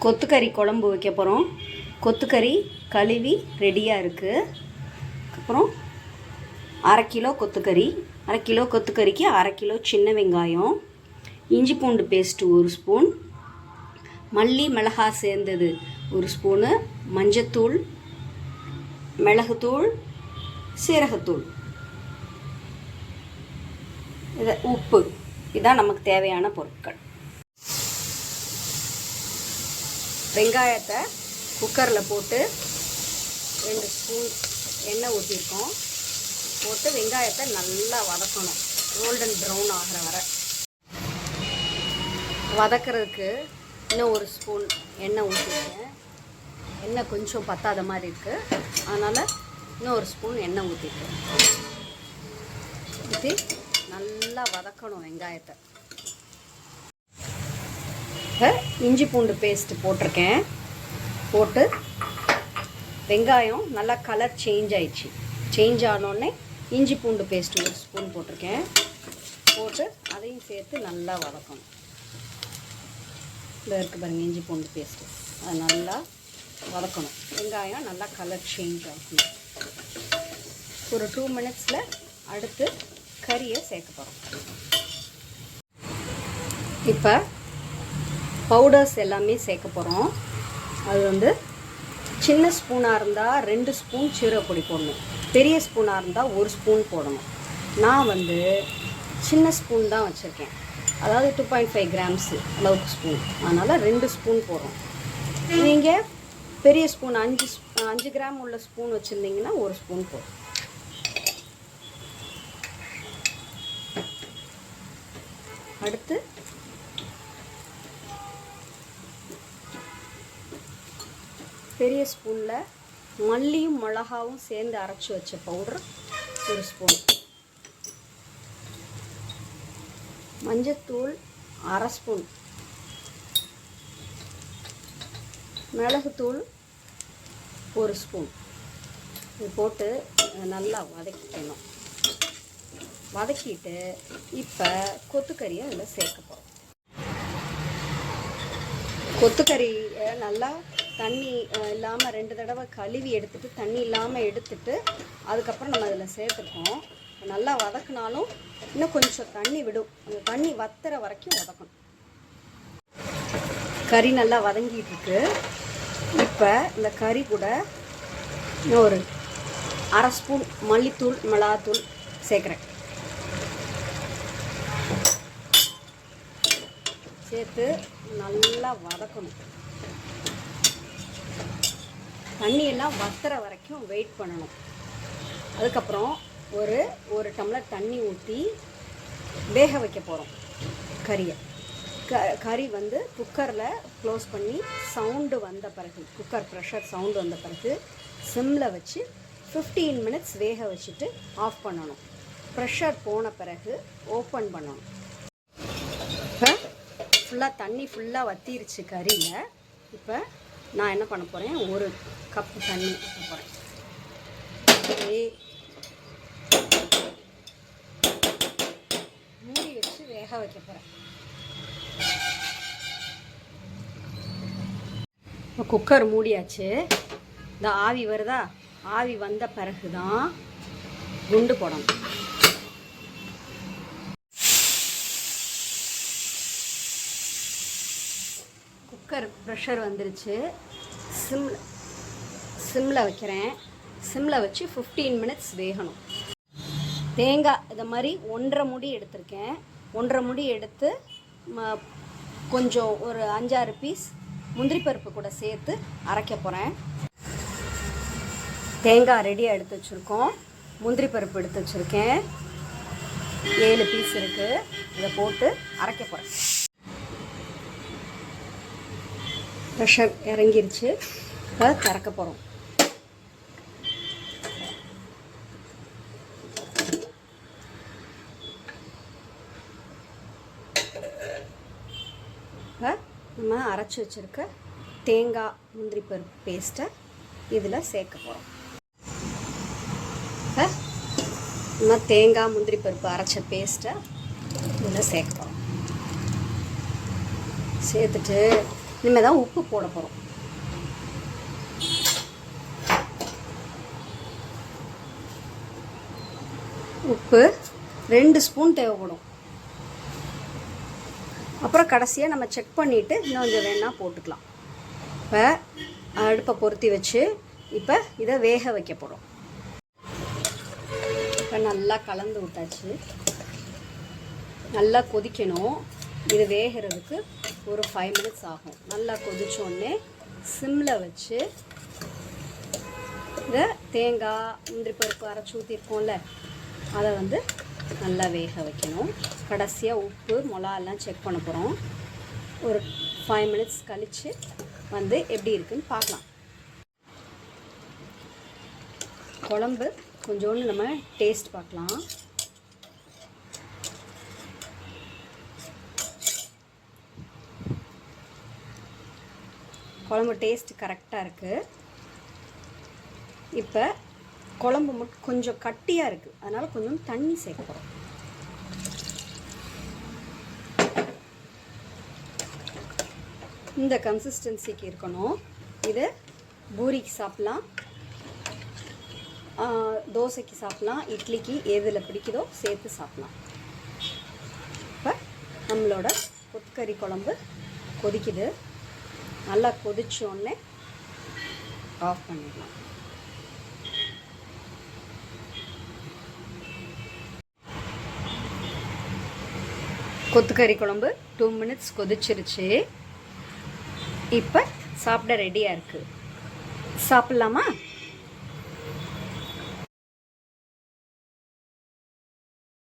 கொத்துக்கறி குழம்பு வைக்க போகிறோம். கொத்துக்கறி கழுவி ரெடியாக இருக்குது. அப்புறம் அரை கிலோ கொத்துக்கறிக்கு அரை கிலோ சின்ன வெங்காயம், இஞ்சி பூண்டு பேஸ்ட்டு 1 ஸ்பூன், மல்லி மிளகாய் சேர்ந்தது 1 ஸ்பூனு, மஞ்சத்தூள், மிளகுத்தூள், சீரகத்தூள், உப்பு. இதுதான் நமக்கு தேவையான பொருட்கள். வெங்காயத்தை குக்கரில் போட்டு 2 ஸ்பூன் எண்ணெய் ஊற்றிருக்கோம். போட்டு வெங்காயத்தை நல்லா வதக்கணும், கோல்டன் ப்ரௌன் ஆகிற வரை. வதக்கிறதுக்கு இன்னும் 1 ஸ்பூன் எண்ணெய் ஊற்றிருக்கேன். எண்ணெய் கொஞ்சம் பத்தாத மாதிரி இருக்குது, அதனால் இன்னும் 1 ஸ்பூன் எண்ணெய் ஊற்றிருக்கேன். ஊற்றி நல்லா வதக்கணும் வெங்காயத்தை. இஞ்சி பூண்டு பேஸ்ட்டு போட்டிருக்கேன். போட்டு வெங்காயம் நல்லா கலர் சேஞ்ச் ஆனோடனே இஞ்சி பூண்டு பேஸ்ட்டு 1 ஸ்பூன் போட்டிருக்கேன். போட்டு அதையும் சேர்த்து நல்லா வதக்கணும். இதில் இருக்குது பாருங்கள் இஞ்சி பூண்டு பேஸ்ட்டு, அதை நல்லா வதக்கணும். வெங்காயம் நல்லா கலர் சேஞ்ச் ஆகணும். ஒரு 2 மினிட்ஸில் அடுத்து கறியை சேர்க்க போகிறோம். இப்போ பவுடர்ஸ் எல்லாமே சேர்க்க போகிறோம். அது சின்ன ஸ்பூனாக இருந்தால் 2 ஸ்பூன் சீரகப்பொடி போடணும், பெரிய ஸ்பூனாக இருந்தால் 1 ஸ்பூன் போடணும். நான் சின்ன ஸ்பூன் தான் வச்சுருக்கேன், அதாவது 2.5 கிராம்ஸு அளவுக்கு ஸ்பூன், அதனால் 2 ஸ்பூன் போடுறோம். நீங்கள் பெரிய ஸ்பூன் 5 கிராம் உள்ள ஸ்பூன் வச்சுருந்தீங்கன்னா 1 ஸ்பூன் போடும். அடுத்து பெரிய ஸ்பூனில் மல்லியும் மிளகாவும் சேர்ந்து அரைச்சி வச்ச பவுடர் 1 ஸ்பூன், மஞ்சத்தூள் 1/2 ஸ்பூன், மிளகுத்தூள் 1 ஸ்பூன். இது போட்டு நல்லா வதக்கிக்கணும். வதக்கிட்டு இப்போ கொத்துக்கறியை அதில் சேர்க்க போகிறோம். கொத்துக்கறியை நல்லா தண்ணி இல்லாமல் 2 தடவை கழுவி எடுத்துட்டு, தண்ணி இல்லாமல் எடுத்துட்டு அதுக்கப்புறம் நம்ம அதில் சேர்த்துருக்கோம். நல்லா வதக்கினாலும் இன்னும் கொஞ்சம் தண்ணி விடும். அந்த தண்ணி வத்துற வரைக்கும் வதக்கணும். கறி நல்லா வதங்கிட்டுருக்கு. இப்போ இந்த கறி கூட இன்னும் ஒரு 1/2 ஸ்பூன் மல்லித்தூள் மிளகாத்தூள் சேர்க்குறேன். சேர்த்து நல்லா வதக்கணும். தண்ணியெல்லாம் வத்துற வரைக்கும் வெயிட் பண்ணணும். அதுக்கப்புறம் ஒரு டம்ளர் தண்ணி ஊற்றி வேக வைக்க போகிறோம் கறியை. கறி குக்கரில் க்ளோஸ் பண்ணி சவுண்டு வந்த பிறகு, குக்கர் ப்ரெஷர் சவுண்டு வந்த பிறகு சிம்மில் வச்சு 15 மினிட்ஸ் வேக வச்சுட்டு ஆஃப் பண்ணணும். ப்ரெஷர் போன பிறகு ஓப்பன் பண்ணணும். இப்போ ஃபுல்லாக தண்ணி ஃபுல்லாக வத்திருச்சு கறியில். இப்போ நான் என்ன பண்ண போகிறேன், 1 கப்பு தண்ணி ஊற்ற போகிறேன். மூடி வச்சு வேக வைக்க போகிறேன். இப்போ குக்கர் மூடியாச்சு. இந்த ஆவி வருதா, ஆவி வந்த பிறகு தான் குண்டு போடணும். குக்கர் ப்ரெஷர் வந்துருச்சு. சிம்மில் வைக்கிறேன். சிம்மில் வச்சு 15 மினிட்ஸ் வேகணும். தேங்காய் இதை மாதிரி 1.5 முடி எடுத்திருக்கேன். 1.5 முடி எடுத்து கொஞ்சம் ஒரு 5-6 பீஸ் முந்திரி பருப்பு கூட சேர்த்து அரைக்க போகிறேன். தேங்காய் ரெடியாக எடுத்து வச்சுருக்கோம். முந்திரி பருப்பு எடுத்து வச்சுருக்கேன், 7 பீஸ் இருக்குது. இதை போட்டு அரைக்க போகிறேன். ப்ரெஷர் இறங்கிருச்சு. இப்போ திறக்க போகிறோம். இப்போ நம்ம அரைச்சி வச்சுருக்க தேங்காய் முந்திரி பருப்பு பேஸ்ட்டை இதில் சேர்க்க போகிறோம். இப்போ நம்ம தேங்காய் முந்திரி பருப்பு அரைச்ச பேஸ்ட்டை இதில் சேர்க்க போகிறோம். சேர்த்துட்டு இனிமேல் தான் உப்பு போட போகிறோம். உப்பு 2 ஸ்பூன் தேவைப்படும். அப்புறம் கடைசியாக நம்ம செக் பண்ணிவிட்டு இன்னும் கொஞ்சம் வேணால் போட்டுக்கலாம். இப்போ அடுப்பை பொருத்தி வச்சு இப்போ இதை வேக வைக்க போகிறோம். இப்போ நல்லா கலந்து விட்டாச்சு. நல்லா கொதிக்கணும். இது வேகிறதுக்கு ஒரு 5 மினிட்ஸ் ஆகும். நல்லா கொதிச்சோடனே சிம்மில் வச்சு இதை தேங்காய் முந்திரி பருப்பு அரைச்சி ஊற்றிருக்கோம்ல அதை வந்து நல்லா வேக வைக்கணும். கடைசியாக உப்பு மிளகாலாம் செக் பண்ண போகிறோம். ஒரு 5 மினிட்ஸ் கழித்து வந்து எப்படி இருக்குன்னு பார்க்கலாம். குழம்பு கொஞ்சோண்டு நம்ம டேஸ்ட் பார்க்கலாம். குழம்பு டேஸ்ட் கரெக்டாக இருக்குது. இப்போ குழம்பு மட்டும் கொஞ்சம் கட்டியாக இருக்குது, அதனால் கொஞ்சம் தண்ணி சேர்க்க போகிறோம். இந்த கன்சிஸ்டன்சிக்கு இருக்கணும். இது பூரிக்கு சாப்பிட்லாம், தோசைக்கு சாப்பிட்லாம், இட்லிக்கு எதில் பிடிக்குதோ சேர்த்து சாப்பிட்லாம். இப்போ நம்மளோட கொத்துக்கறி குழம்பு கொதிக்குது. நல்லா கொதிச்சோடனே ஆஃப் பண்ணிடலாம். கொத்துக்கறி குழம்பு 2 மினிட்ஸ் கொதிச்சிருச்சு. இப்போ சாப்பிட ரெடியாக இருக்குது. சாப்பிட்லாமா?